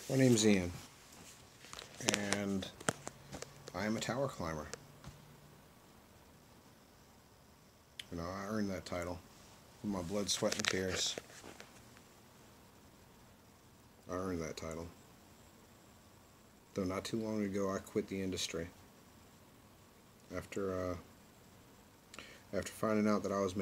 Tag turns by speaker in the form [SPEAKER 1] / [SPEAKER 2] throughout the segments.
[SPEAKER 1] My name's Ian, and I am a tower climber. You know, I earned that title with my blood, sweat, and tears. I earned that title. Though not too long ago, I quit the industry after finding out that I was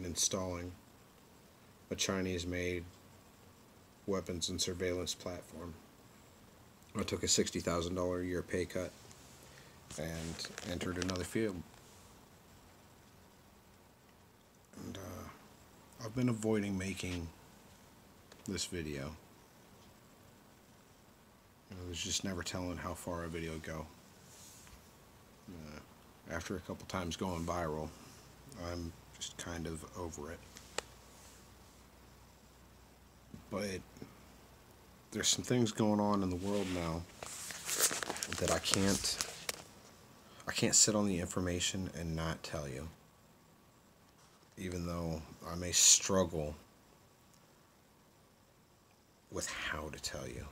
[SPEAKER 1] installing a Chinese-made weapons and surveillance platform. I took a $60,000 a year pay cut and entered another field. And I've been avoiding making this video. You know, there's just never telling how far a video would go. After a couple times going viral, I'm just kind of over it. But there's some things going on in the world now that I can't sit on the information and not tell you. Even though I may struggle with how to tell you.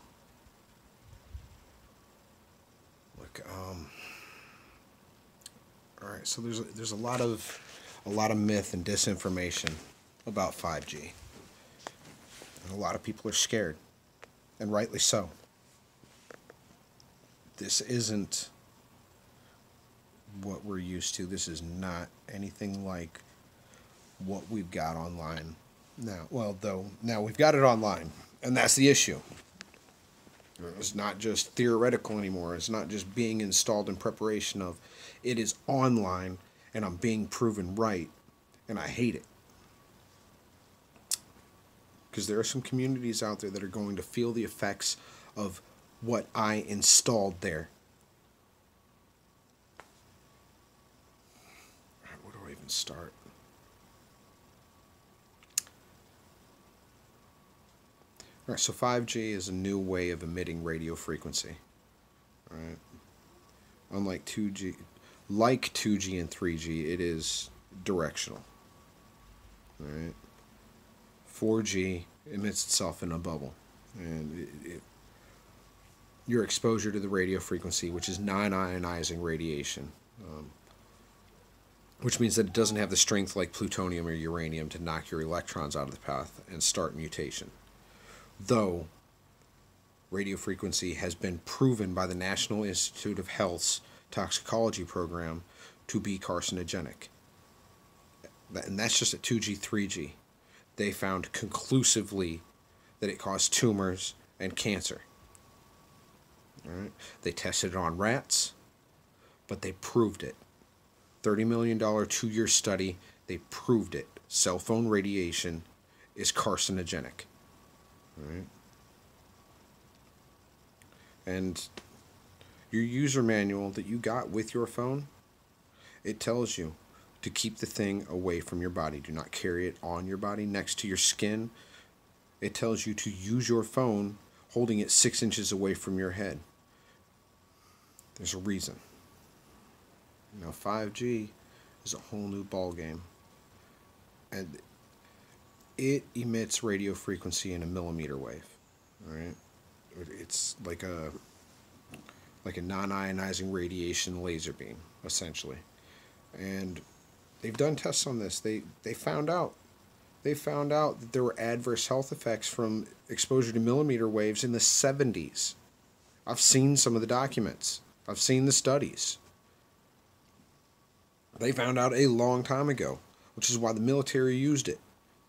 [SPEAKER 1] Look, all right, so there's a lot of myth and disinformation about 5G. And a lot of people are scared, and rightly so. This isn't what we're used to. This is not anything like what we've got online now. Well, though, now we've got it online, and that's the issue. It's not just theoretical anymore. It's not just being installed in preparation of. It is online, and I'm being proven right, and I hate it. Because there are some communities out there that are going to feel the effects of what I installed there. Where do I even start? Alright, so 5G is a new way of emitting radio frequency. Alright. Unlike 2G, like 2G and 3G, it is directional. Alright. 4G emits itself in a bubble. And your exposure to the radio frequency, which is non-ionizing radiation, which means that it doesn't have the strength like plutonium or uranium to knock your electrons out of the path and start mutation. Though radio frequency has been proven by the National Institute of Health's toxicology program to be carcinogenic. And that's just at 2G, 3G. They found conclusively that it caused tumors and cancer. All right? They tested it on rats, but they proved it. $30 million 2-year study, they proved it. Cell phone radiation is carcinogenic. All right? And your user manual that you got with your phone, it tells you to keep the thing away from your body. Do not carry it on your body next to your skin. It tells you to use your phone holding it 6 inches away from your head. There's a reason. You know, 5G is a whole new ball game. And it emits radio frequency in a millimeter wave. All right? It's like a non-ionizing radiation laser beam, essentially. And they've done tests on this. They found out that there were adverse health effects from exposure to millimeter waves in the 70s. I've seen some of the documents. I've seen the studies. They found out a long time ago, which is why the military used it.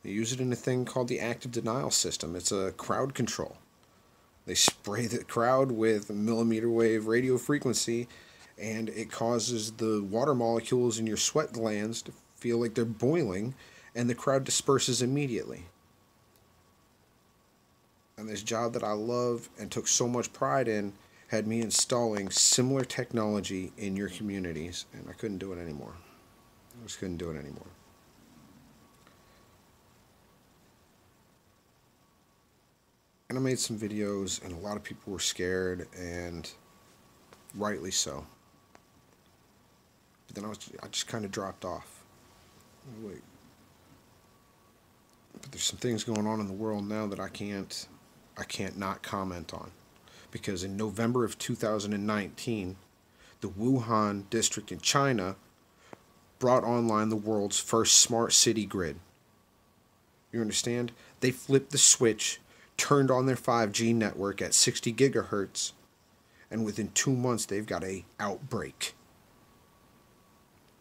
[SPEAKER 1] They use it in a thing called the active denial system. It's a crowd control. They spray the crowd with millimeter wave radio frequency, and it causes the water molecules in your sweat glands to feel like they're boiling, and the crowd disperses immediately. And this job that I love and took so much pride in had me installing similar technology in your communities, and I couldn't do it anymore. I just couldn't do it anymore. And I made some videos, and a lot of people were scared, and rightly so. But then I just kind of dropped off. Wait. But there's some things going on in the world now that I can't I can't not comment on. Because in November of 2019, the Wuhan district in China brought online the world's first smart city grid. You understand? They flipped the switch, turned on their 5G network at 60 gigahertz, and within 2 months they've got a outbreak.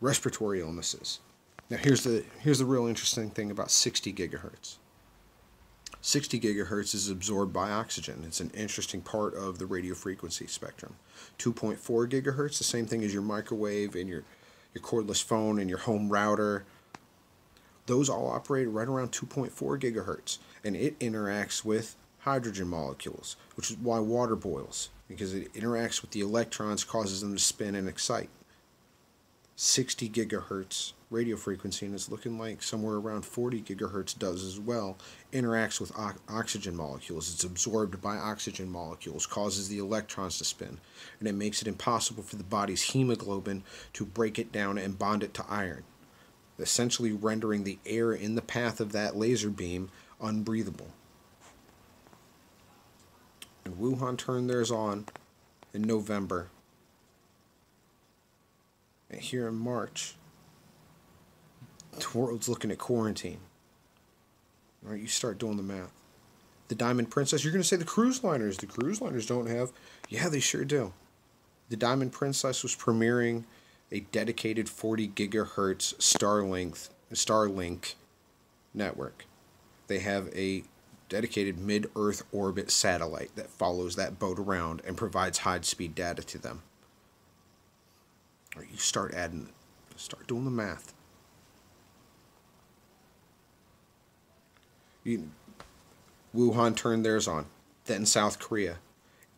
[SPEAKER 1] Respiratory illnesses. Now here's the real interesting thing about 60 gigahertz. 60 gigahertz is absorbed by oxygen. It's an interesting part of the radio frequency spectrum. 2.4 gigahertz, the same thing as your microwave and your cordless phone and your home router. Those all operate right around 2.4 gigahertz, and it interacts with hydrogen molecules, which is why water boils, because it interacts with the electrons, causes them to spin and excite. 60 gigahertz radio frequency, and it's looking like somewhere around 40 gigahertz does as well, interacts with oxygen molecules. It's absorbed by oxygen molecules, causes the electrons to spin, and it makes it impossible for the body's hemoglobin to break it down and bond it to iron, essentially rendering the air in the path of that laser beam unbreathable. And Wuhan turned theirs on in November. And here in March, the world's looking at quarantine. All right, you start doing the math. The Diamond Princess, you're going to say the cruise liners. The cruise liners don't have. Yeah, they sure do. The Diamond Princess was premiering a dedicated 40 gigahertz Starlink network. They have a dedicated mid-Earth orbit satellite that follows that boat around and provides high-speed data to them. Or you start adding, start doing the math. Wuhan turned theirs on. Then South Korea.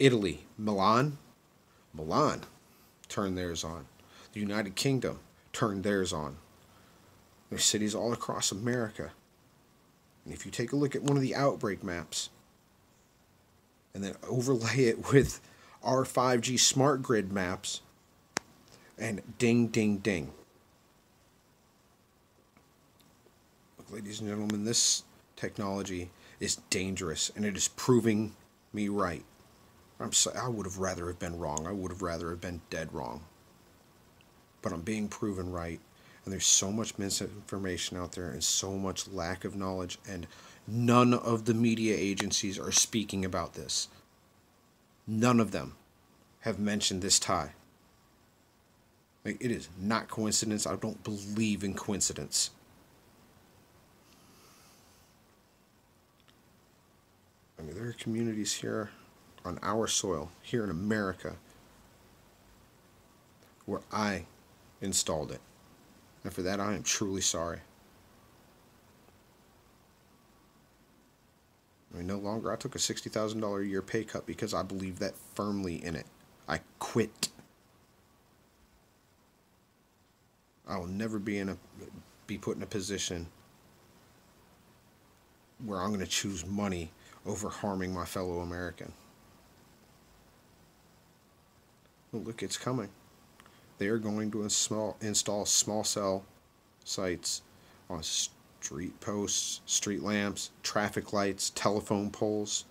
[SPEAKER 1] Italy, Milan turned theirs on. The United Kingdom turned theirs on. There's cities all across America. And if you take a look at one of the outbreak maps and then overlay it with our 5G smart grid maps, and ding, ding, ding. Look, ladies and gentlemen, this technology is dangerous, and it is proving me right. I would have rather have been wrong. I would have rather have been dead wrong. But I'm being proven right, and there's so much misinformation out there and so much lack of knowledge, and none of the media agencies are speaking about this. None of them have mentioned this tie. Like, it is not coincidence. I don't believe in coincidence. I mean, there are communities here on our soil, here in America, where I installed it. And for that, I am truly sorry. I mean, no longer. I took a $60,000 a year pay cut because I believe that firmly in it. I quit. I will never be put in a position where I'm going to choose money over harming my fellow American. Well, look, it's coming. They are going to install small cell sites on street posts, street lamps, traffic lights, telephone poles.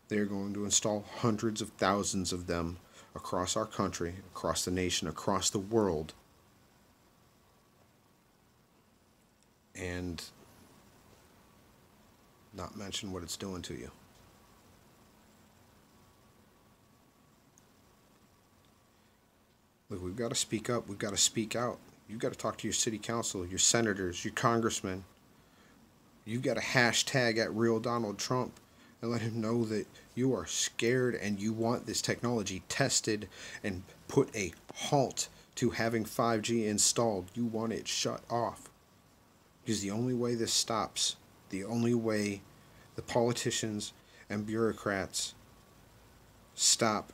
[SPEAKER 1] They are going to install hundreds of thousands of them across our country, across the nation, across the world. And not mention what it's doing to you. Look, we've got to speak up. We've got to speak out. You've got to talk to your city council, your senators, your congressmen. You've got to hashtag at Real Donald Trump and let him know that you are scared and you want this technology tested and put a halt to having 5G installed. You want it shut off. Because the only way this stops, the only way the politicians and bureaucrats stop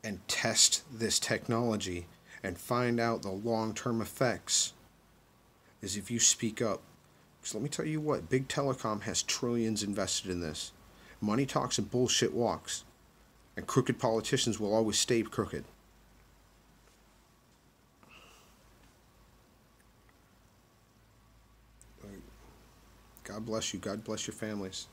[SPEAKER 1] and test this technology and find out the long-term effects is if you speak up. Because let me tell you what, Big Telecom has trillions invested in this. Money talks and bullshit walks. And crooked politicians will always stay crooked. God bless you. God bless your families.